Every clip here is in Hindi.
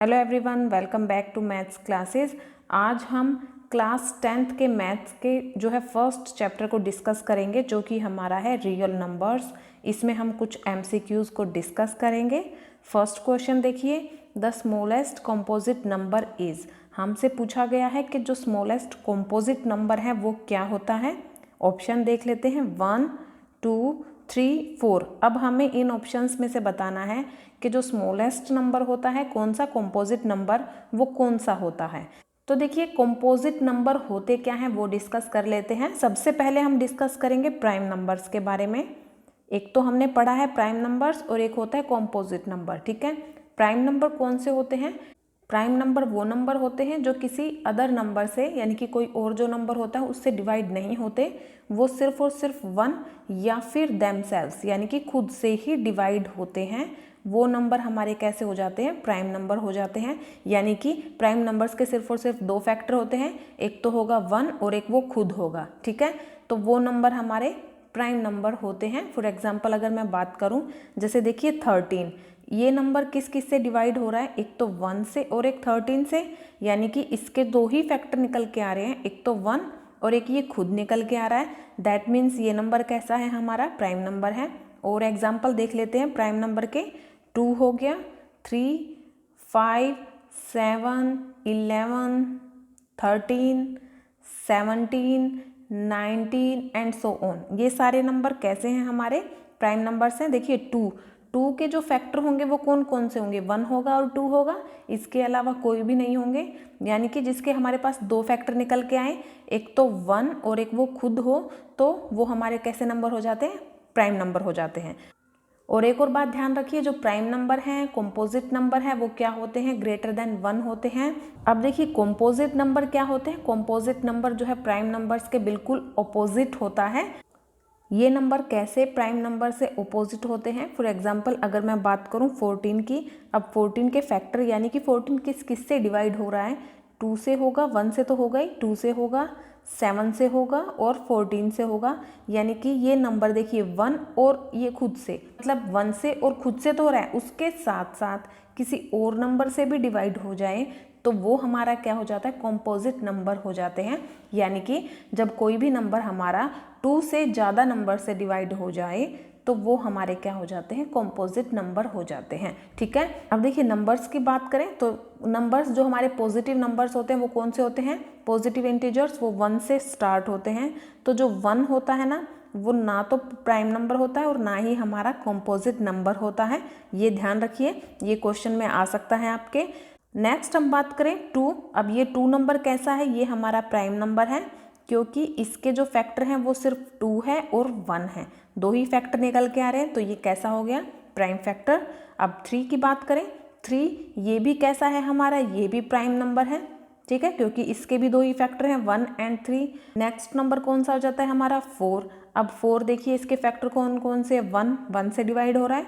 Hello everyone, welcome back to maths classes. आज हम क्लास 10th के मैथ्स के जो है फर्स्ट चैप्टर को डिस्कस करेंगे, जो कि हमारा है रियल नंबर्स। इसमें हम कुछ MCQs को डिस्कस करेंगे। फर्स्ट क्वेश्चन देखिए, the smallest composite number is. हमसे पूछा गया है कि जो स्मॉलेस्ट कंपोजिट नंबर है वो क्या होता है। ऑप्शन देख लेते हैं, 1, 2, 3, 4। अब हमें इन ऑप्शंस में से बताना है कि जो स्मॉलेस्ट नंबर होता है कौन सा, कंपोजिट नंबर वो कौन सा होता है। तो देखिए, कंपोजिट नंबर होते क्या हैं वो डिस्कस कर लेते हैं। सबसे पहले हम डिस्कस करेंगे प्राइम नंबर्स के बारे में। एक तो हमने पढ़ा है प्राइम नंबर्स और एक होता है कंपोजिट नंबर, ठीक है। प्राइम नंबर कौन से होते हैं? प्राइम नंबर वो नंबर होते हैं जो किसी अदर नंबर से, यानी कि कोई और जो नंबर होता है उससे डिवाइड नहीं होते। वो सिर्फ और सिर्फ 1 या फिर देमसेल्व्स यानी कि खुद से ही डिवाइड होते हैं। वो नंबर हमारे कैसे हो जाते हैं? प्राइम नंबर हो जाते हैं। यानी कि प्राइम नंबर्स के सिर्फ और सिर्फ 2 फैक्टर होते हैं, एक तो होगा 1 और एक वो खुद होगा, ठीक है। तो वो नंबर हमारे प्राइम नंबर होते हैं। फॉर एग्जाम्पल अगर मैं बात करूं, जैसे देखिए 13, ये नंबर किस किस से डिवाइड हो रहा है? एक तो 1 से और एक 13 से, यानी कि इसके 2 ही फैक्टर निकल के आ रहे हैं, एक तो 1 और एक ये खुद निकल के आ रहा है। दैट मीन्स ये नंबर कैसा है? हमारा प्राइम नंबर है। और एग्जाम्पल देख लेते हैं प्राइम नंबर के। 2 हो गया, 3, 5, 7, 11, 13, 17, 19 एंड सो ऑन। ये सारे नंबर कैसे हैं? हमारे प्राइम नंबर्स हैं। देखिए 2 के जो फैक्टर होंगे वो कौन कौन से होंगे? 1 होगा और 2 होगा, इसके अलावा कोई भी नहीं होंगे। यानी कि जिसके हमारे पास 2 फैक्टर निकल के आए, एक तो 1 और एक वो खुद हो, तो वो हमारे कैसे नंबर हो जाते हैं? प्राइम नंबर हो जाते हैं। और एक और बात ध्यान रखिए, जो प्राइम नंबर हैं, कंपोजिट नंबर है, वो क्या होते हैं? ग्रेटर देन 1 होते हैं। अब देखिए कंपोजिट नंबर क्या होते हैं? कंपोजिट नंबर जो है प्राइम नंबर्स के बिल्कुल ऑपोजिट होता है। ये नंबर कैसे प्राइम नंबर से ऑपोजिट होते हैं? फॉर एग्जांपल अगर मैं बात करूं 14 की, अब 14 के फैक्टर यानी कि 14 किस से डिवाइड हो रहा है? 2 से होगा, 1 से तो होगा ही, 2 से होगा, 7 से होगा और 14 से होगा। यानी कि ये नंबर देखिए 1 और ये खुद से, मतलब 1 से और खुद से तो हो रहा है, उसके साथ साथ किसी और नंबर से भी डिवाइड हो जाए तो वो हमारा क्या हो जाता है? कंपोजिट नंबर हो जाते हैं। यानी कि जब कोई भी नंबर हमारा 2 से ज़्यादा नंबर से डिवाइड हो जाए तो वो हमारे क्या हो जाते हैं? कंपोजिट नंबर हो जाते हैं, ठीक है। अब देखिए नंबर्स की बात करें तो नंबर्स जो हमारे पॉजिटिव नंबर्स होते हैं वो कौन से होते हैं? पॉजिटिव इंटीजर्स, वो 1 से स्टार्ट होते हैं। तो जो 1 होता है ना, वो ना तो प्राइम नंबर होता है और ना ही हमारा कंपोजिट नंबर होता है। ये ध्यान रखिए, ये क्वेश्चन में आ सकता है आपके। नेक्स्ट हम बात करें 2। अब ये 2 नंबर कैसा है? ये हमारा प्राइम नंबर है, क्योंकि इसके जो फैक्टर हैं वो सिर्फ 2 है और 1 है, 2 ही फैक्टर निकल के आ रहे हैं, तो ये कैसा हो गया? Prime factor. अब 3 की बात करें, 3 ये भी कैसा है हमारा? ये भी प्राइम नंबर है, ठीक है, क्योंकि इसके भी 2 ही फैक्टर हैं, 1 एंड 3। नेक्स्ट नंबर कौन सा हो जाता है हमारा? 4। अब 4 देखिए इसके फैक्टर कौन कौन से? 1 से डिवाइड हो रहा है,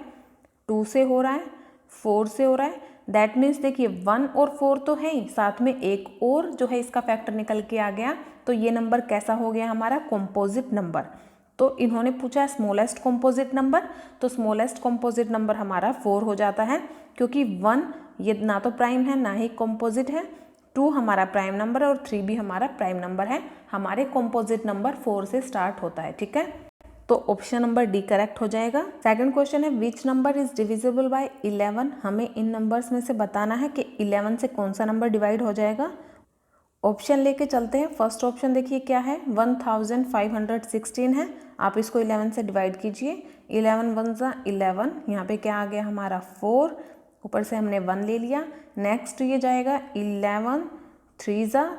2 से हो रहा है, 4 से हो रहा है। दैट मीन्स देखिए 1 और 4 तो है ही, साथ में एक और जो है इसका फैक्टर निकल के आ गया, तो ये नंबर कैसा हो गया हमारा? Composite number. तो इन्होंने पूछा स्मॉलेस्ट कंपोजिट नंबर, तो स्मॉलेस्ट कंपोजिट नंबर हमारा 4 हो जाता है, क्योंकि 1 ये ना तो प्राइम है ना ही कंपोजिट है, 2 हमारा प्राइम नंबर है और 3 भी हमारा प्राइम नंबर है। हमारे कंपोजिट नंबर 4 से स्टार्ट होता है, ठीक है। तो ऑप्शन नंबर डी करेक्ट हो जाएगा। सेकंड क्वेश्चन है, which number is divisible by 11। हमें इन नंबर्स में से बताना है कि 11 से कौन सा नंबर डिवाइड हो जाएगा। ऑप्शन लेके चलते हैं। फर्स्ट ऑप्शन देखिए क्या है? 1516 है। आप इसको 11 से डिवाइड कीजिए। 11 1 ज़ा 11, यहाँ पे क्या आ गया हमारा? 4, ऊपर से हमने 1 ले लिया। नेक्स्ट ये जाएगा 11 3 ज़ा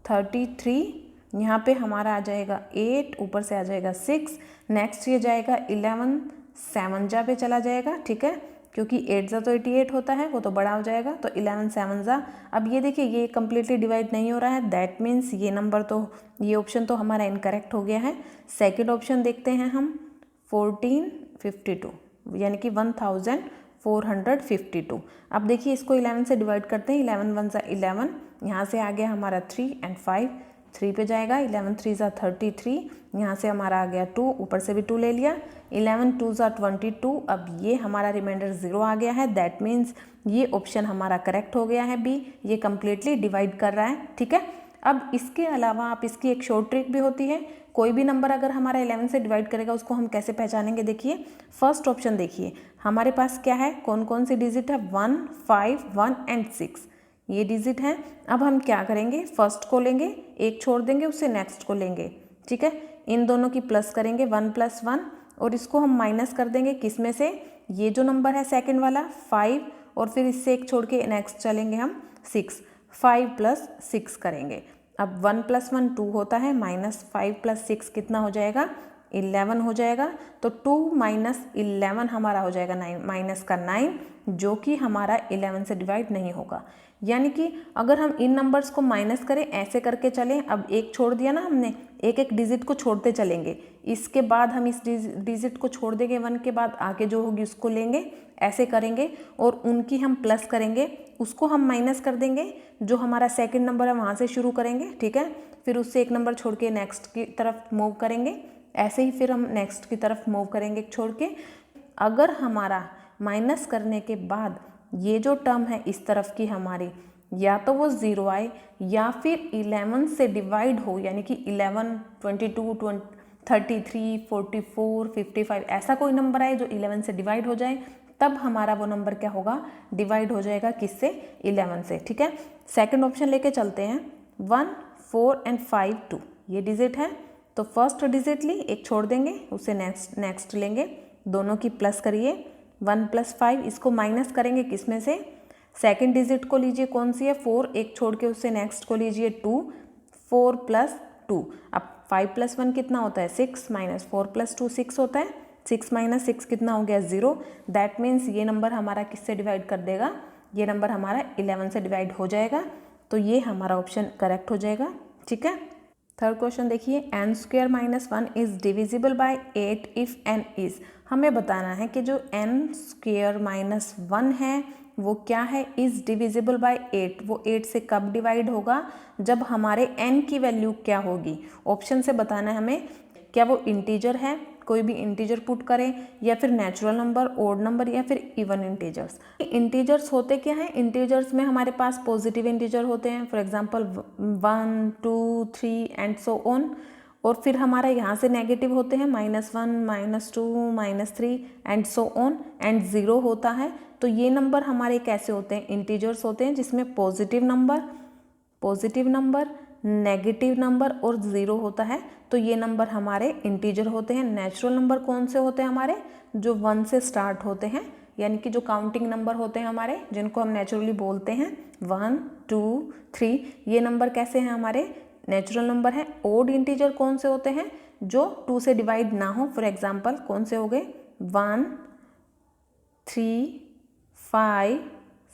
33, यहाँ पे हमारा आ जाएगा 8, ऊपर से आ जाएगा 6। नेक्स्ट ये जाएगा 11 7 जा पे चला जाएगा, ठीक है, क्योंकि 8 ज़ा तो 88 होता है, वो तो बड़ा हो जाएगा, तो 11 7 ज़ा। अब ये देखिए ये कम्प्लीटली डिवाइड नहीं हो रहा है, दैट मीन्स ये नंबर तो, ये ऑप्शन तो हमारा इनकरेक्ट हो गया है। सेकेंड ऑप्शन देखते हैं हम, 1452 यानी कि 1452। अब देखिए इसको 11 से डिवाइड करते हैं। 11 1 ज़ा 11, यहाँ से आ गया हमारा 3 एंड 5, 3 पे जाएगा, 11 3 ज़ा 33, यहाँ से हमारा आ गया 2, ऊपर से भी 2 ले लिया, 11 2 ज़ा 22, अब ये हमारा रिमाइंडर 0 आ गया है। दैट मीन्स ये ऑप्शन हमारा करेक्ट हो गया है बी, ये कम्प्लीटली डिवाइड कर रहा है। ठीक है, अब इसके अलावा आप इसकी एक शॉर्ट ट्रिक भी होती है, कोई भी नंबर अगर हमारा 11 से डिवाइड करेगा उसको हम कैसे पहचानेंगे। देखिए फर्स्ट ऑप्शन देखिए हमारे पास क्या है, कौन कौन सी डिजिट है, 1 5 1 एंड 6 ये डिजिट हैं। अब हम क्या करेंगे, फर्स्ट को लेंगे, एक छोड़ देंगे, उससे नेक्स्ट को लेंगे। ठीक है, इन दोनों की प्लस करेंगे 1 + 1 और इसको हम माइनस कर देंगे किस में से, ये जो नंबर है सेकंड वाला 5 और फिर इससे एक छोड़ के नेक्स्ट चलेंगे हम 6, 5 + 6 करेंगे। अब 1 + 1 2 होता है, -5 + 6 कितना हो जाएगा, 11 हो जाएगा। तो 2 - 11 हमारा हो जाएगा 9, माइनस का 9 जो कि हमारा 11 से डिवाइड नहीं होगा। यानी कि अगर हम इन नंबर्स को माइनस करें, ऐसे करके चलें, अब एक छोड़ दिया ना हमने, एक एक डिजिट को छोड़ते चलेंगे, इसके बाद हम इस डिजिट को छोड़ देंगे 1 के बाद, आगे जो होगी उसको लेंगे, ऐसे करेंगे और उनकी हम प्लस करेंगे, उसको हम माइनस कर देंगे, जो हमारा सेकंड नंबर है वहाँ से शुरू करेंगे। ठीक है, फिर उससे एक नंबर छोड़ के नेक्स्ट की तरफ मूव करेंगे, ऐसे ही फिर हम नेक्स्ट की तरफ मूव करेंगे छोड़ के। अगर हमारा माइनस करने के बाद ये जो टर्म है इस तरफ की हमारी, या तो वो 0 आए या फिर 11 से डिवाइड हो, यानी कि 11 22 33 44 55 ऐसा कोई नंबर आए जो 11 से डिवाइड हो जाए, तब हमारा वो नंबर क्या होगा, डिवाइड हो जाएगा किससे, 11 से। ठीक है, सेकंड ऑप्शन लेके चलते हैं, 1 4 एंड 5 2 ये डिजिट है, तो फर्स्ट डिजिट ली, एक छोड़ देंगे, उसे नेक्स्ट लेंगे, दोनों की प्लस करिए, 1 + 5 इसको माइनस करेंगे किस में से, सेकंड डिजिट को लीजिए, कौन सी है 4, एक छोड़ के उससे नेक्स्ट को लीजिए 2, 4 + 2, अब 5 + 1 कितना होता है 6, -4 + 2 6 होता है, 6 - 6 कितना हो गया 0। दैट मीन्स ये नंबर हमारा किससे डिवाइड कर देगा, ये नंबर हमारा 11 से डिवाइड हो जाएगा, तो ये हमारा ऑप्शन करेक्ट हो जाएगा। ठीक है, थर्ड क्वेश्चन देखिए, n² - 1 is divisible by 8 if n is, हमें बताना है कि जो n² - 1 है वो क्या है, इज डिविजिबल बाय 8, वो 8 से कब डिवाइड होगा, जब हमारे n की वैल्यू क्या होगी। ऑप्शन से बताना है हमें, क्या वो इंटीजर है, कोई भी इंटीजर पुट करें, या फिर नेचुरल नंबर, ओड नंबर, या फिर इवन इंटीजर्स। इंटीजर्स होते क्या हैं, इंटीजर्स में हमारे पास पॉजिटिव इंटीजर होते हैं, for example 1 2 3 and so on, और फिर हमारा यहाँ से नेगेटिव होते हैं -1 -2 -3 एंड सो ऑन, एंड 0 होता है। तो ये नंबर हमारे कैसे होते हैं, इंटीजर्स होते हैं जिसमें पॉजिटिव नंबर नेगेटिव नंबर और 0 होता है, तो ये नंबर हमारे इंटीजर होते हैं। नेचुरल नंबर कौन से होते हैं हमारे, जो 1 से स्टार्ट होते हैं, यानी कि जो काउंटिंग नंबर होते हैं हमारे, जिनको हम नेचुरली बोलते हैं 1 2 3, ये नंबर कैसे हैं हमारे, नेचुरल नंबर है। ओड इंटीजर कौन से होते हैं, जो 2 से डिवाइड ना हो, फॉर एग्जांपल कौन से हो गए 1 3 5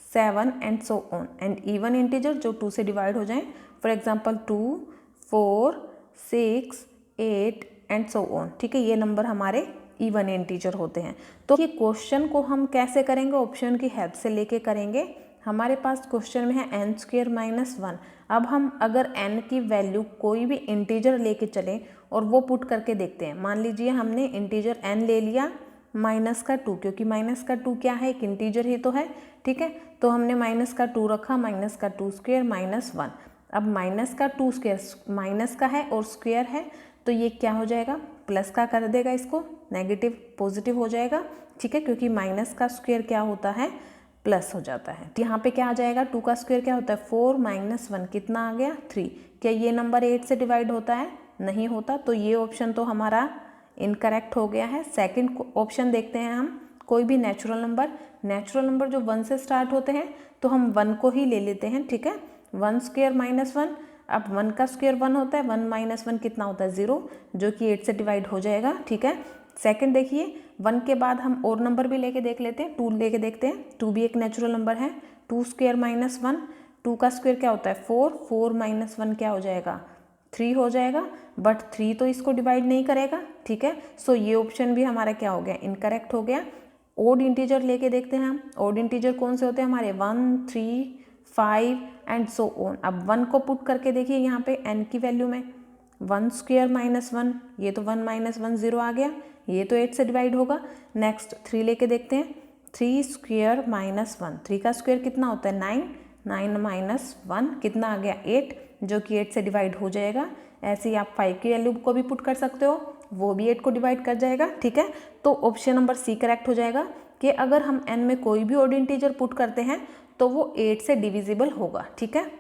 7 and so on, and even integer जो 2 से डिवाइड हो जाएं, for example 2 4 6 8 and so on. ठीक है, ये नंबर हमारे इवन इंटीजर होते हैं। तो ये क्वेश्चन को हम कैसे करेंगे, ऑप्शन की हेल्प से लेके करेंगे। हमारे पास क्वेश्चन में है n² - 1। अब हम अगर n की वैल्यू कोई भी इंटीजर लेके चलें और वो पुट करके देखते हैं, मान लीजिए हमने इंटीजर n ले लिया -2, क्योंकि -2 क्या है, एक इंटीजर ही तो है। ठीक है, तो हमने -2 रखा, -2² - 1। अब -2² माइनस का है और स्क्वायर है, तो ये क्या हो जाएगा, प्लस का कर देगा, इसको नेगेटिव पॉजिटिव हो जाएगा। ठीक है, क्योंकि माइनस का स्क्वायर क्या होता है, प्लस हो जाता है। यहाँ पे क्या आ जाएगा, 2 का स्क्वायर क्या होता है 4 - 1 कितना आ गया 3। क्या ये नंबर 8 से डिवाइड होता है, नहीं होता, तो ये ऑप्शन तो हमारा इनकरेक्ट हो गया है। सेकंड ऑप्शन देखते हैं हम, कोई भी नेचुरल नंबर जो 1 से स्टार्ट होते हैं, तो हम 1 को ही ले लेते हैं। ठीक है, 1² - 1, अब 1 का स्क्वायर 1 होता है, 1 - 1 कितना होता है 0, जो कि 8 से डिवाइड हो जाएगा। ठीक है, सेकंड देखिए, 1 के बाद हम और नंबर भी लेके देख लेते हैं, 2 लेके देखते हैं। 2 भी एक नेचुरल नंबर है, 2² - 1, 2 का स्क्वायर क्या होता है 4, 4 - 1 क्या हो जाएगा 3 हो जाएगा, बट 3 तो इसको डिवाइड नहीं करेगा। ठीक है, सो ये ऑप्शन भी हमारा क्या हो गया, इनकरेक्ट हो गया। ओड इंटीजर लेके देखते हैं हम, ओड इंटीजर कौन से होते हैं हमारे 1 3 5 एंड सो ऑन। अब 1 को पुट करके देखिए यहाँ पे n की वैल्यू में 1 स्क्वायर माइनस 1, ये तो 1 माइनस 1 0 आ गया, ये तो 8 से डिवाइड होगा। नेक्स्ट 3 लेके देखते हैं, 3 स्क्वायर माइनस 1, 3 का स्क्वायर कितना होता है 9, 9 माइनस 1 कितना आ गया 8, जो कि 8 से डिवाइड हो जाएगा। ऐसे ही आप 5 की वैल्यू को भी पुट कर सकते हो, वो भी 8 को डिवाइड कर जाएगा, ठीक है। तो ऑप्शन नंबर सी करेक्ट हो जाएगा कि अगर हम n में कोई भी ऑड इंटीजर पुट करते हैं तो वो 8 से डिविजिबल होगा, ठीक है।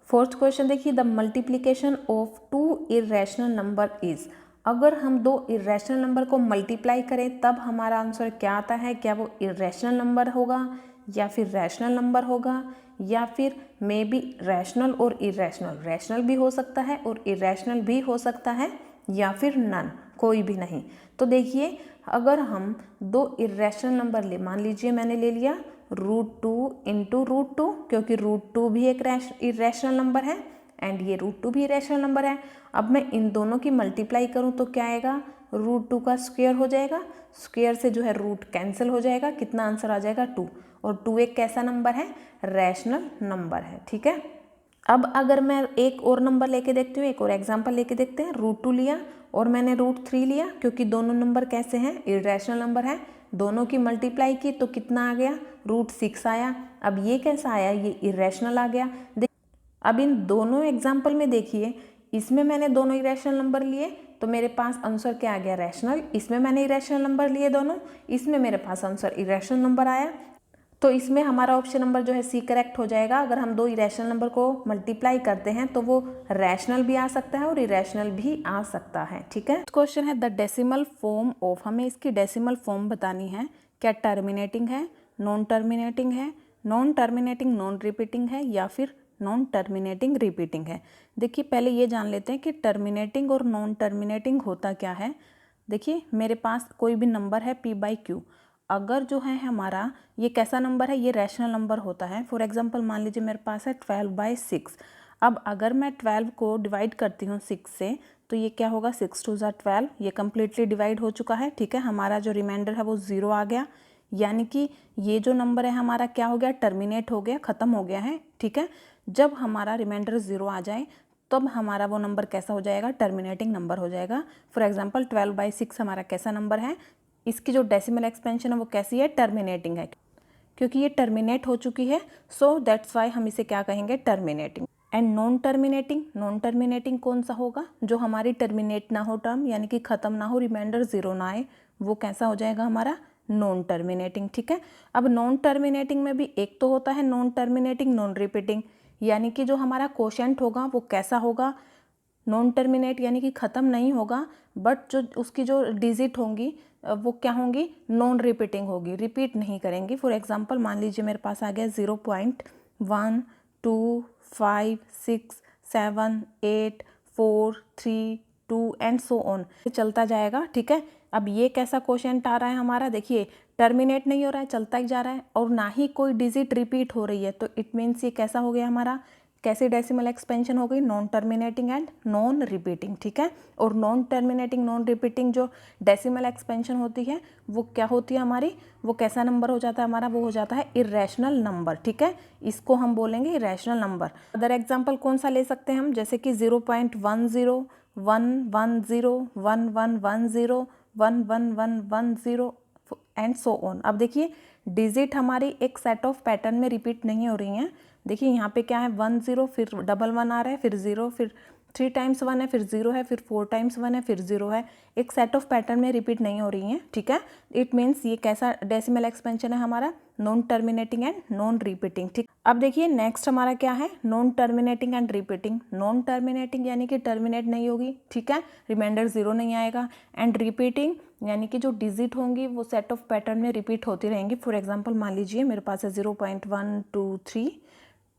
फोर्थ क्वेश्चन देखिए, the multiplication of 2 irrational number is. अगर हम 2 इरेशनल नंबर को मल्टीप्लाई करें तब हमारा आंसर क्या आता है, क्या वो इरेशनल नंबर होगा या फिर रैशनल नंबर होगा, या फिर मे बी रैशनल और इरेशनल, रैशनल भी हो सकता है और इरेशनल भी हो सकता है, या फिर नन, कोई भी नहीं। तो देखिए अगर हम 2 इरेशनल नंबर मान लीजिए मैंने ले लिया √2 इंटू √2, क्योंकि √2 भी एक इरेशनल नंबर है एंड ये √2 भी इरेशनल नंबर है। अब मैं इन दोनों की मल्टीप्लाई करूं तो क्या आएगा, √2 का स्क्वायर हो जाएगा, स्क्वायर से जो है रूट कैंसिल हो जाएगा, कितना आंसर आ जाएगा 2, और 2 एक कैसा नंबर है, रैशनल नंबर है, ठीक है। अब अगर मैं एक और नंबर लेके देखती हूँ, एक और एग्जांपल लेके देखते हैं, √2 लिया और मैंने √3 लिया, क्योंकि दोनों नंबर कैसे हैं, इरेशनल नंबर है, दोनों की मल्टीप्लाई की तो कितना आ गया, √6 आया। अब ये कैसा आया, ये इरेशनल आ गया। अब इन दोनों एग्जाम्पल में देखिए, इसमें मैंने दोनों इरेशनल नंबर लिए तो मेरे पास आंसर क्या आ गया, रैशनल। इसमें मैंने इरेशनल नंबर लिए दोनों, इसमें मेरे पास आंसर इरेशनल नंबर आया। तो इसमें हमारा ऑप्शन नंबर जो है सी करेक्ट हो जाएगा। अगर हम 2 इरेशनल नंबर को मल्टीप्लाई करते हैं तो वो रैशनल भी आ सकता है और इरेशनल भी आ सकता है, ठीक है। क्वेश्चन है द डेसिमल फॉर्म ऑफ, हमें इसकी डेसिमल फॉर्म बतानी है। क्या टर्मिनेटिंग है, नॉन टर्मिनेटिंग है, नॉन टर्मिनेटिंग नॉन रिपीटिंग है, या फिर नॉन टर्मिनेटिंग रिपीटिंग है। देखिए पहले ये जान लेते हैं कि टर्मिनेटिंग और नॉन टर्मिनेटिंग होता क्या है। देखिए मेरे पास कोई भी नंबर है p/q, अगर जो है हमारा ये कैसा नंबर है, ये रैशनल नंबर होता है। फॉर एग्जांपल मान लीजिए मेरे पास है 12/6। अब अगर मैं 12 को डिवाइड करती हूँ 6 से तो ये क्या होगा, 6 2 ज़ा 12, ये कम्प्लीटली डिवाइड हो चुका है, ठीक है। हमारा जो रिमाइंडर है वो 0 आ गया, यानी कि ये जो नंबर है हमारा क्या हो गया, टर्मिनेट हो गया, ख़त्म हो गया है, ठीक है। जब हमारा रिमाइंडर 0 आ जाए तब हमारा वो नंबर कैसा हो जाएगा, टर्मिनेटिंग नंबर हो जाएगा। फॉर एग्जांपल 12/6 हमारा कैसा नंबर है, इसकी जो डेसिमल एक्सपेंशन है वो कैसी है, टर्मिनेटिंग है, क्योंकि ये टर्मिनेट हो चुकी है, सो दैट्स वाई हम इसे क्या कहेंगे, terminating. And non terminating, non terminating कौन सा होगा, जो हमारी टर्मिनेट ना हो टर्म, यानी कि ख़त्म ना हो, रिमाइंडर 0 ना आए, वो कैसा हो जाएगा हमारा, नॉन टर्मिनेटिंग, ठीक है। अब नॉन टर्मिनेटिंग में भी एक तो होता है नॉन टर्मिनेटिंग नॉन रिपीटिंग, यानी कि जो हमारा कोशेंट होगा वो कैसा होगा, नॉन टर्मिनेट यानी कि ख़त्म नहीं होगा, बट जो उसकी जो डिजिट होंगी वो क्या होंगी, नॉन रिपीटिंग होगी, रिपीट नहीं करेंगी। फॉर एग्जांपल मान लीजिए मेरे पास आ गया 0.1 2 5 6 7 8 4 3 2 एंड सो ऑन, चलता जाएगा, ठीक है। अब ये कैसा क्वोशेंट आ रहा है हमारा, देखिए टर्मिनेट नहीं हो रहा है, चलता ही जा रहा है, और ना ही कोई डिजिट रिपीट हो रही है, तो इट मीन्स ये कैसा हो गया हमारा, कैसे डेसिमल एक्सपेंशन हो गई, non terminating and non repeating, ठीक है। और नॉन टर्मिनेटिंग नॉन रिपीटिंग जो डेसिमल एक्सपेंशन होती है वो क्या होती है हमारी, वो कैसा नंबर हो जाता है हमारा, वो हो जाता है इरेशनल नंबर, ठीक है। इसको हम बोलेंगे इरेशनल नंबर। अदर एग्जाम्पल कौन सा ले सकते हैं हम, जैसे कि 0.10 110 1110 11110 एंड सो ऑन। अब देखिए डिजिट हमारी एक सेट ऑफ पैटर्न में रिपीट नहीं हो रही हैं। देखिए यहाँ पे क्या है, 10 फिर 11 आ रहा है, फिर 0, फिर 3 टाइम्स 1 है, फिर 0 है, फिर 4 टाइम्स 1 है, फिर 0 है, एक सेट ऑफ पैटर्न में रिपीट नहीं हो रही हैं, ठीक है। इट मीन्स ये कैसा डेसिमल एक्सपेंशन है हमारा, non terminating and non repeating, ठीक। अब देखिए नेक्स्ट हमारा क्या है, non terminating and repeating. Non terminating यानी कि टर्मिनेट नहीं होगी, ठीक है, रिमाइंडर 0 नहीं आएगा, एंड रिपीटिंग यानी कि जो डिजिट होंगी वो सेट ऑफ पैटर्न में रिपीट होती रहेंगी। फॉर एग्जाम्पल मान लीजिए मेरे पास है 0.123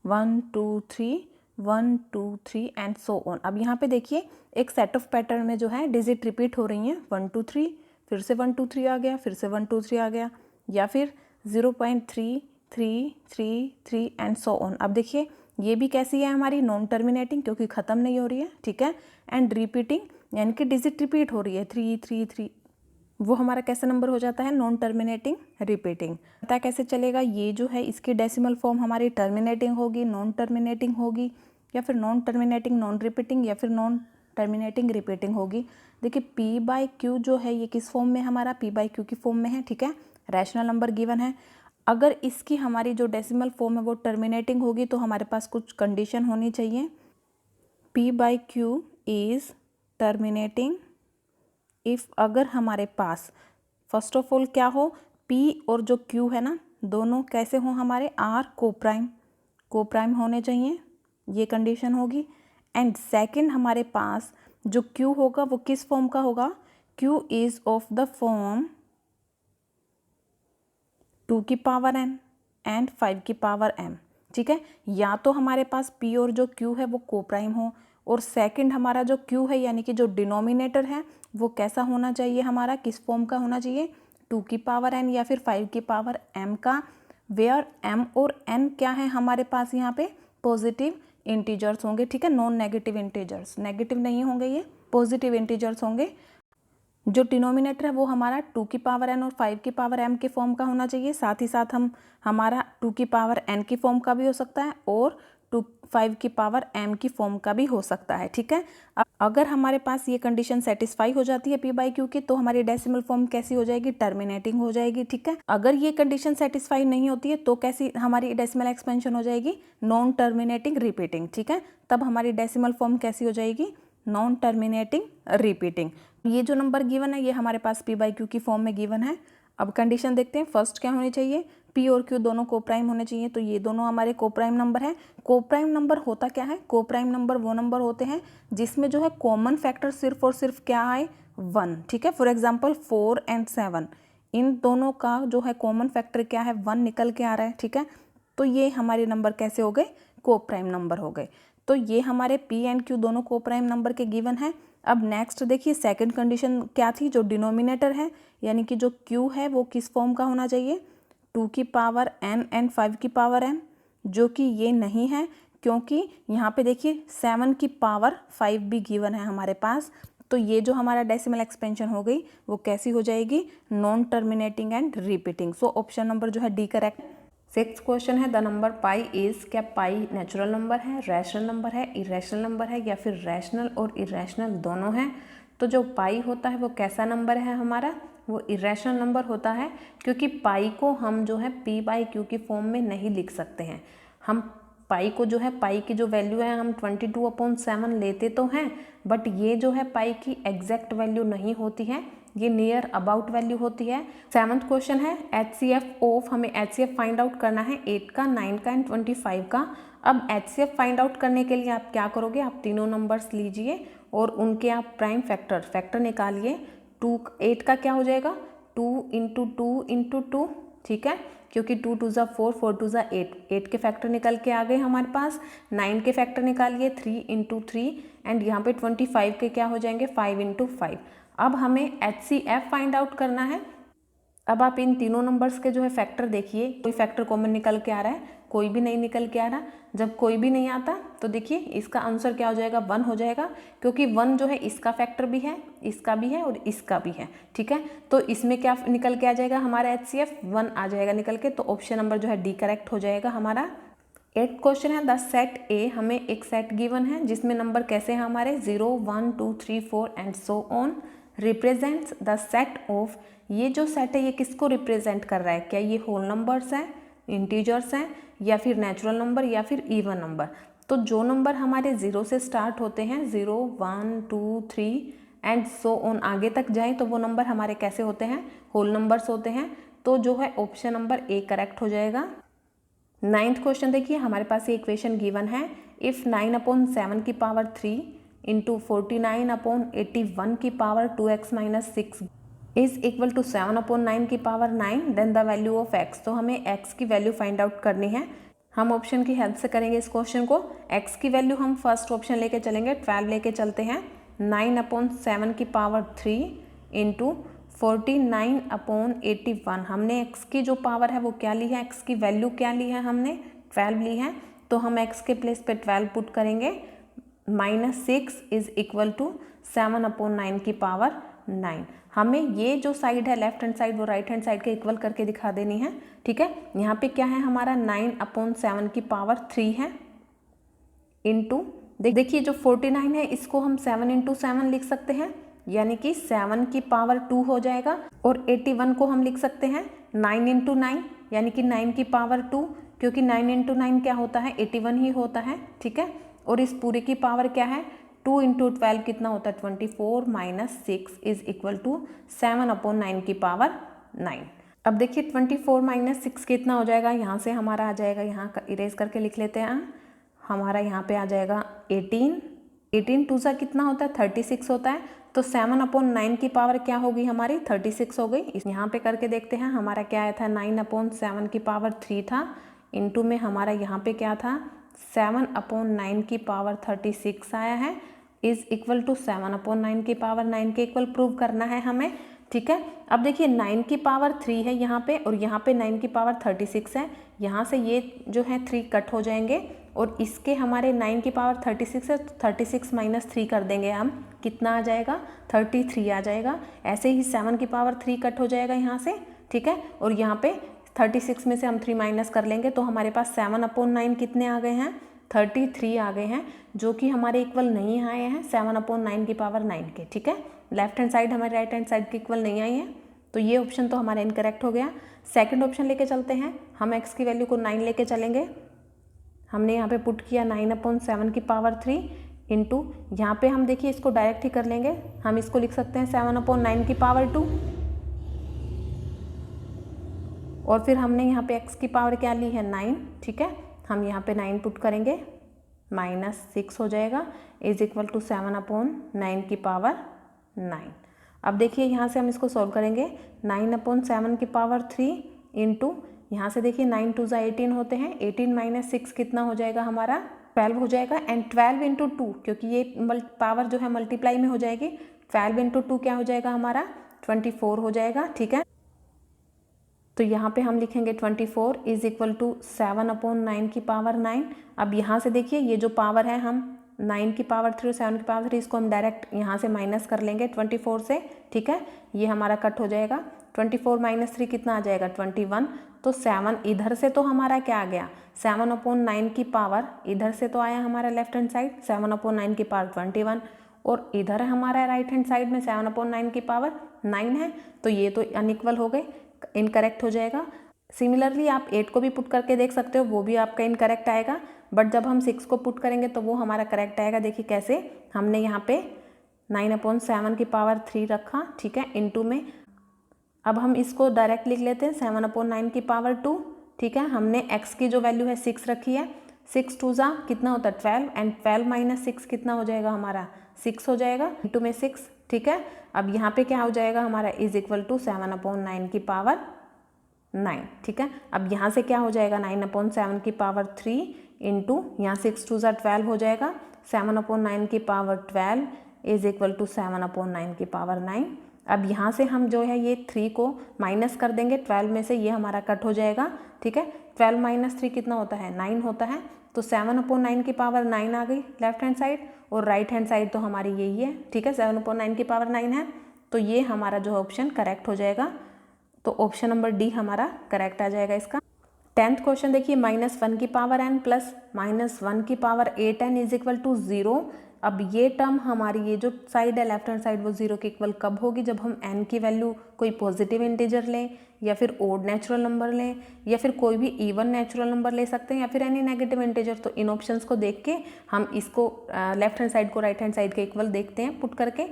123 123 एंड सो ऑन। अब यहाँ पे देखिए एक सेट ऑफ पैटर्न में जो है डिजिट रिपीट हो रही हैं, 1 2 3, फिर से 1 2 3 आ गया, फिर से 1 2 3 आ गया, या फिर 0.3333 एंड सो ऑन। अब देखिए ये भी कैसी है हमारी, नॉन टर्मिनेटिंग, क्योंकि ख़त्म नहीं हो रही है, ठीक है, एंड रिपीटिंग यानी कि डिजिट रिपीट हो रही है, 3 3 3 वो हमारा कैसा नंबर हो जाता है, नॉन टर्मिनेटिंग रिपीटिंग। पता कैसे चलेगा, ये जो है इसकी डेसिमल फॉर्म हमारी टर्मिनेटिंग होगी, नॉन टर्मिनेटिंग होगी, या फिर नॉन टर्मिनेटिंग नॉन रिपीटिंग, या फिर नॉन टर्मिनेटिंग रिपीटिंग होगी। देखिए p/q जो है ये किस फॉर्म में हमारा, p/q की फॉर्म में है, ठीक है, रैशनल नंबर गिवन है। अगर इसकी हमारी जो डेसिमल फॉर्म है वो टर्मिनेटिंग होगी तो हमारे पास कुछ कंडीशन होनी चाहिए। p/q इज टर्मिनेटिंग इफ़ अगर हमारे पास फर्स्ट ऑफ ऑल क्या हो, p और जो q है ना दोनों कैसे हो, हमारे आर कोप्राइम होने चाहिए, ये कंडीशन होगी। एंड सेकंड हमारे पास जो q होगा वो किस फॉर्म का होगा, q is of the form 2 की पावर n एंड 5 की पावर m, ठीक है। या तो हमारे पास p और जो q है वो कोप्राइम हो, और सेकंड हमारा जो q है यानी कि जो डिनोमिनेटर है वो कैसा होना चाहिए, हमारा किस फॉर्म का होना चाहिए, 2 की पावर n या फिर 5 की पावर m का, वेयर m और n क्या है हमारे पास यहाँ पे पॉजिटिव इंटीजर्स होंगे, ठीक है, नॉन नेगेटिव इंटीजर्स, नेगेटिव नहीं होंगे, ये पॉजिटिव इंटीजर्स होंगे। जो डिनोमिनेटर है वो हमारा 2 की पावर n और 5 की पावर m के फॉर्म का होना चाहिए। साथ ही साथ हमारा 2 की पावर n की फॉर्म का भी हो सकता है और 5 की पावर m की फॉर्म का भी हो सकता है, ठीक है। अब अगर हमारे पास ये कंडीशन सेटिस्फाई हो जाती है p/q की, तो हमारी डेसिमल फॉर्म कैसी हो जाएगी, टर्मिनेटिंग हो जाएगी, ठीक है। अगर ये कंडीशन सेटिस्फाई नहीं होती है तो कैसी हमारी डेसिमल एक्सपेंशन हो जाएगी, नॉन टर्मिनेटिंग रिपीटिंग, ठीक है। तब हमारी डेसिमल फॉर्म कैसी हो जाएगी, नॉन टर्मिनेटिंग रिपीटिंग। ये जो नंबर गिवन है ये हमारे पास p/q की फॉर्म में गिवन है। अब कंडीशन देखते हैं, फर्स्ट क्या होनी चाहिए, p और q दोनों कोप्राइम होने चाहिए, तो ये दोनों हमारे कोप्राइम नंबर हैं। कोप्राइम नंबर होता क्या है, कोप्राइम नंबर वो नंबर होते हैं जिसमें जो है कॉमन फैक्टर सिर्फ और सिर्फ क्या आए, 1, ठीक है। फॉर एग्जाम्पल 4 एंड 7, इन दोनों का जो है कॉमन फैक्टर क्या है, 1 निकल के आ रहा है, ठीक है। तो ये हमारे नंबर कैसे हो गए, कोप्राइम नंबर हो गए। तो ये हमारे p एंड q दोनों कोप्राइम नंबर के गिवन है। अब नेक्स्ट देखिए सेकंड कंडीशन क्या थी, जो डिनोमिनेटर है यानी कि जो q है वो किस फॉर्म का होना चाहिए, 2 की पावर n एंड 5 की पावर m, जो कि ये नहीं है क्योंकि यहाँ पे देखिए 7 की पावर 5 भी गिवन है हमारे पास। तो ये जो हमारा डेसिमल एक्सपेंशन हो गई वो कैसी हो जाएगी, non terminating and repeating. So option number जो है डी करेक्ट। 6th क्वेश्चन है, द नंबर पाई इज, क्या पाई नेचुरल नंबर है, रैशनल नंबर है, इरेशनल नंबर है, या फिर रैशनल और इरेशनल दोनों हैं। तो जो पाई होता है वो कैसा नंबर है हमारा, वो इरेशनल नंबर होता है, क्योंकि पाई को हम जो है p/q की फॉर्म में नहीं लिख सकते हैं। हम पाई को जो है, पाई की जो वैल्यू है हम 22/7 लेते तो हैं, बट ये जो है पाई की एग्जैक्ट वैल्यू नहीं होती है, ये नियर अबाउट वैल्यू होती है। 7th क्वेश्चन है, HCF ऑफ, हमें HCF फाइंड आउट करना है 8 का, 9 का एंड 25 का। अब HCF फाइंड आउट करने के लिए आप क्या करोगे, आप तीनों नंबर्स लीजिए और उनके आप प्राइम फैक्टर निकालिए। 8 का क्या हो जाएगा, 2 × 2 × 2, ठीक है, क्योंकि 2 2 ज़ा 4, 4 2 ज़ा 8 के फैक्टर निकल के आ गए हमारे पास। 9 के फैक्टर निकालिए, 3 × 3, एंड यहाँ पे 25 के क्या हो जाएंगे, 5 × 5। अब हमें HCF फाइंड आउट करना है। अब आप इन तीनों नंबर्स के जो है फैक्टर देखिए, कोई फैक्टर कॉमन निकल के आ रहा है, कोई भी नहीं निकल के आ रहा। जब कोई भी नहीं आता तो देखिए इसका आंसर क्या हो जाएगा, 1 हो जाएगा, क्योंकि 1 जो है इसका फैक्टर भी है, इसका भी है और इसका भी है, ठीक है। तो इसमें क्या निकल के आ जाएगा हमारा, HCF 1 आ जाएगा निकल के। तो ऑप्शन नंबर जो है डी करेक्ट हो जाएगा हमारा। 8th क्वेश्चन है, द सेट ए, हमें एक सेट गिवन है जिसमें नंबर कैसे हैं हमारे 0 1 2 3 4 and so on, represents the set of. ये जो सेट है ये किसको रिप्रेजेंट कर रहा है, क्या ये होल नंबर्स हैं, इंटीजर्स हैं, या फिर नेचुरल नंबर, या फिर इवन नंबर। तो जो नंबर हमारे 0 से स्टार्ट होते हैं, 0 1 2 3 एंड सो ऑन आगे तक जाएं तो वो नंबर हमारे कैसे होते हैं, होल नंबर्स होते हैं। तो जो है ऑप्शन नंबर ए करेक्ट हो जाएगा। 9th क्वेश्चन देखिए, हमारे पास ये इक्वेशन गिवन है, इफ़ 9/7 की पावर 3 इंटू 49/81 की power 2x - 6 is equal to 7/9 की power 9, then the value of x। तो हमें x की वैल्यू फाइंड आउट करनी है। हम ऑप्शन की हेल्प से करेंगे इस क्वेश्चन को। x की वैल्यू हम फर्स्ट ऑप्शन लेके चलेंगे, 12 लेके चलते हैं। 9/7 की पावर 3 इंटू 49/81, हमने x की जो पावर है वो क्या ली है, x की वैल्यू क्या ली है, हमने 12 ली है। तो हम x के प्लेस पे 12 पुट करेंगे, -6 इज इक्वल टू 7/9 की पावर 9। हमें ये जो साइड है लेफ्ट हैंड साइड वो राइट हैंड साइड के इक्वल करके दिखा देनी है, ठीक है। यहाँ पे क्या है हमारा 9/7 की पावर 3 है इंटू, देखिए जो 49 है इसको हम 7 × 7 लिख सकते हैं, यानी कि 7 की पावर 2 हो जाएगा। और 81 को हम लिख सकते हैं 9 × 9, यानी कि 9 की पावर 2, क्योंकि 9 × 9 क्या होता है 81 ही होता है, ठीक है। और इस पूरे की पावर क्या है 2 × 12 कितना होता है 24 - 6 इज इक्वल टू 7/9 की पावर 9। अब देखिए 24 - 6 कितना हो जाएगा, यहाँ से हमारा आ जाएगा, यहाँ इरेज करके लिख लेते हैं, हमारा यहाँ पे आ जाएगा 18 2 सा कितना होता है 36 होता है। तो 7/9 की पावर क्या होगी हमारी 36 हो गई। यहाँ पे करके देखते हैं, हमारा क्या आया था 9/7 की पावर 3 था, इंटू में हमारा यहाँ पे क्या था 7/9 की पावर 36 आया है, इज इक्वल टू 7/9 की पावर 9 के इक्वल प्रूव करना है हमें, ठीक है। अब देखिए 9 की पावर 3 है यहाँ पे, और यहाँ पे 9 की पावर 36 है, यहाँ से ये जो है 3 कट हो जाएंगे, और इसके हमारे 9 की पावर 36 है, तो 36 - 3 कर देंगे हम, कितना आ जाएगा 33 आ जाएगा। ऐसे ही 7 की पावर 3 कट हो जाएगा यहाँ से, ठीक है। और यहाँ पे 36 में से हम 3 माइनस कर लेंगे, तो हमारे पास 7/9 कितने आ गए हैं 33 आ गए हैं, जो कि हमारे इक्वल नहीं आए हैं 7/9 की पावर 9 के, ठीक है। लेफ्ट हैंड साइड हमारे राइट हैंड साइड के इक्वल नहीं आई है, तो ये ऑप्शन तो हमारा इनकरेक्ट हो गया। सेकंड ऑप्शन लेके चलते हैं, हम x की वैल्यू को 9 लेके चलेंगे। हमने यहाँ पे पुट किया 9/7 की पावर 3 इंटू, यहाँ पे हम देखिए इसको डायरेक्ट ही कर लेंगे, हम इसको लिख सकते हैं 7/9 की पावर 2, और फिर हमने यहाँ पे x की पावर क्या ली है 9, ठीक है। हम यहाँ पे 9 पुट करेंगे, -6 हो जाएगा, इज इक्वल टू 7/9 की पावर 9। अब देखिए यहाँ से हम इसको सॉल्व करेंगे, 9/7 की पावर 3 इंटू, यहाँ से देखिए 9 2 ज़ा 18 होते हैं, 18 - 6 कितना हो जाएगा हमारा 12 हो जाएगा, एंड 12 × 2, क्योंकि ये पावर जो है मल्टीप्लाई में हो जाएगी, 12 × 2 क्या हो जाएगा हमारा 24 हो जाएगा, ठीक है। तो यहाँ पे हम लिखेंगे 24 इज इक्वल टू 7/9 की पावर 9। अब यहाँ से देखिए ये जो पावर है, हम 9 की पावर 3 और 7 की पावर 3, इसको हम डायरेक्ट यहाँ से माइनस कर लेंगे 24 से, ठीक है। ये हमारा कट हो जाएगा, 24 - 3 कितना आ जाएगा 21। तो 7 इधर से तो हमारा क्या आ गया 7/9 की पावर, इधर से तो आया हमारा लेफ्ट हैंड साइड 7/9 की पावर 21, और इधर हमारा राइट हैंड साइड में 7/9 की पावर 9 है, तो ये तो अनइक्वल हो गए, इनकरेक्ट हो जाएगा। सिमिलरली आप 8 को भी पुट करके देख सकते हो, वो भी आपका इनकरेक्ट आएगा, बट जब हम 6 को पुट करेंगे तो वो हमारा करेक्ट आएगा। देखिए कैसे, हमने यहाँ पे 9/7 की पावर 3 रखा, ठीक है, इंटू में अब हम इसको डायरेक्ट लिख लेते हैं 7/9 की पावर 2, ठीक है। हमने x की जो वैल्यू है 6 रखी है, 6 2 ज़ा कितना होता है 12, एंड 12 - 6 कितना हो जाएगा हमारा 6 हो जाएगा, इंटू में 6, ठीक है। अब यहाँ पे क्या हो जाएगा हमारा इज इक्वल टू 7/9 की पावर 9, ठीक है। अब यहाँ से क्या हो जाएगा 9/7 की पावर 3 इंटू, यहाँ 6 2 ज़ा 12 हो जाएगा, 7/9 की पावर 12 इज इक्वल टू 7/9 की पावर 9। अब यहाँ से हम जो है ये 3 को माइनस कर देंगे 12 में से, ये हमारा कट हो जाएगा, ठीक है। 12 - 3 कितना होता है 9 होता है, तो 7/9 की पावर 9 आ गई लेफ्ट हैंड साइड, और राइट हैंड साइड तो हमारी यही है, ठीक है, 7/9 की पावर 9 है, तो ये हमारा जो ऑप्शन करेक्ट हो जाएगा। तो ऑप्शन नंबर डी हमारा करेक्ट आ जाएगा इसका। 10th क्वेश्चन देखिए, -1 की पावर n प्लस -1 की power 8n is equal to 0। अब ये टर्म हमारी ये जो साइड है लेफ्ट हैंड साइड वो 0 के इक्वल कब होगी, जब हम n की वैल्यू कोई पॉजिटिव इंटीजर लें, या फिर ओड नेचुरल नंबर लें, या फिर कोई भी इवन नेचुरल नंबर ले सकते हैं, या फिर एनी नेगेटिव इंटीजर। तो इन ऑप्शंस को देख के हम इसको लेफ्ट हैंड साइड को राइट हैंड साइड के इक्वल देखते हैं पुट करके,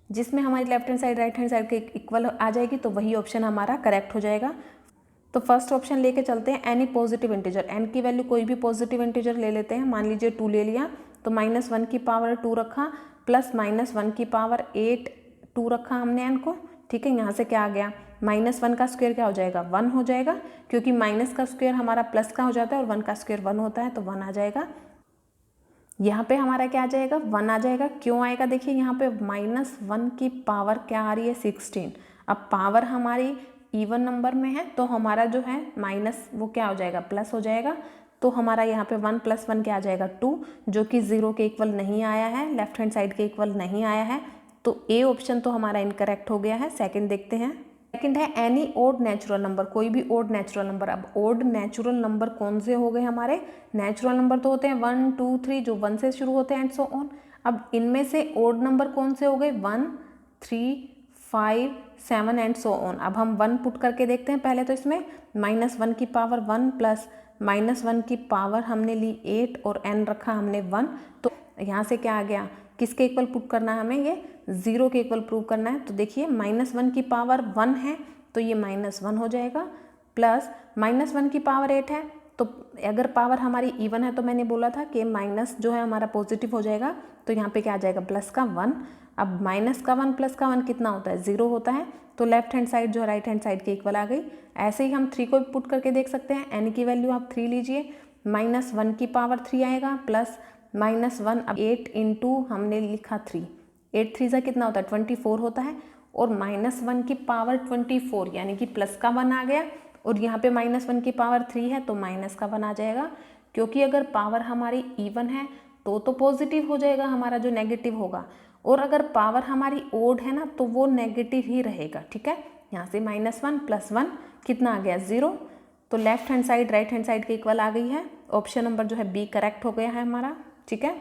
जिसमें हमारी left hand side right hand side के इक्वल आ जाएगी, तो वही ऑप्शन हमारा करेक्ट हो जाएगा। तो फर्स्ट ऑप्शन लेके चलते हैं, एनी पॉजिटिव इंटीजर, n की वैल्यू कोई भी पॉजिटिव इंटीजर ले लेते हैं, मान लीजिए 2 ले लिया, तो -1 की पावर 2 रखा, प्लस -1 की पावर 8 2 रखा हमने n को, ठीक है। यहाँ से क्या आ गया -1 का स्क्वायर क्या हो जाएगा 1 हो जाएगा, क्योंकि माइनस का स्क्वायर हमारा प्लस का हो जाता है और 1 का स्क्वायर 1 होता है, तो 1 आ जाएगा। यहाँ पे हमारा क्या आ जाएगा 1 आ जाएगा। क्यों आएगा, देखिए यहाँ पे -1 की पावर क्या आ रही है 16। अब पावर हमारी इवन नंबर में है, तो हमारा जो है माइनस वो क्या हो जाएगा प्लस हो जाएगा, तो हमारा यहाँ पे 1 + 1 क्या आ जाएगा 2, जो कि 0 के इक्वल नहीं आया है, लेफ्ट हैंड साइड के इक्वल नहीं आया है, तो ए ऑप्शन तो हमारा इनकरेक्ट हो गया है। सेकंड देखते हैं। सेकंड है एनी ओड नेचुरल नंबर, कोई भी ओड नेचुरल नंबर। अब ओड नेचुरल नंबर कौन से हो गए हमारे? नेचुरल नंबर तो होते हैं 1 2 3 जो 1 से शुरू होते हैं एंड सो ऑन। अब इनमें से ओड नंबर कौन से हो गए? 1 3 5 7 एंड सो ऑन। अब हम 1 पुट करके देखते हैं पहले। तो इसमें -1 की पावर 1 प्लस -1 की पावर हमने ली 8 और n रखा हमने 1। तो यहाँ से क्या आ गया? किसके इक्वल पुट करना है हमें? ये 0 के इक्वल प्रूव करना है। तो देखिए -1 की पावर 1 है तो ये -1 हो जाएगा, प्लस -1 की पावर 8 है। तो अगर पावर हमारी इवन है तो मैंने बोला था कि माइनस जो है हमारा पॉजिटिव हो जाएगा, तो यहाँ पे क्या आ जाएगा? प्लस का 1। अब माइनस का 1 प्लस का 1 कितना होता है? 0 होता है। तो लेफ्ट हैंड साइड जो है राइट हैंड साइड के इक्वल आ गई। ऐसे ही हम 3 को भी पुट करके देख सकते हैं। n की वैल्यू आप 3 लीजिए, -1 की पावर 3 आएगा, प्लस -1। अब 8 इंटू हमने लिखा 3, 8 3 से कितना होता है? 24 होता है। और -1 की पावर 24 यानी कि प्लस का 1 आ गया, और यहाँ पे -1 की पावर 3 है तो माइनस का 1 आ जाएगा। क्योंकि अगर पावर हमारी इवन है तो पॉजिटिव हो जाएगा हमारा जो नेगेटिव होगा, और अगर पावर हमारी ओड है ना तो वो नेगेटिव ही रहेगा। ठीक है, यहाँ से -1 प्लस 1 कितना आ गया? 0। तो left hand side right hand side के इक्वल आ गई है। ऑप्शन नंबर जो है बी करेक्ट हो गया है हमारा। ठीक है।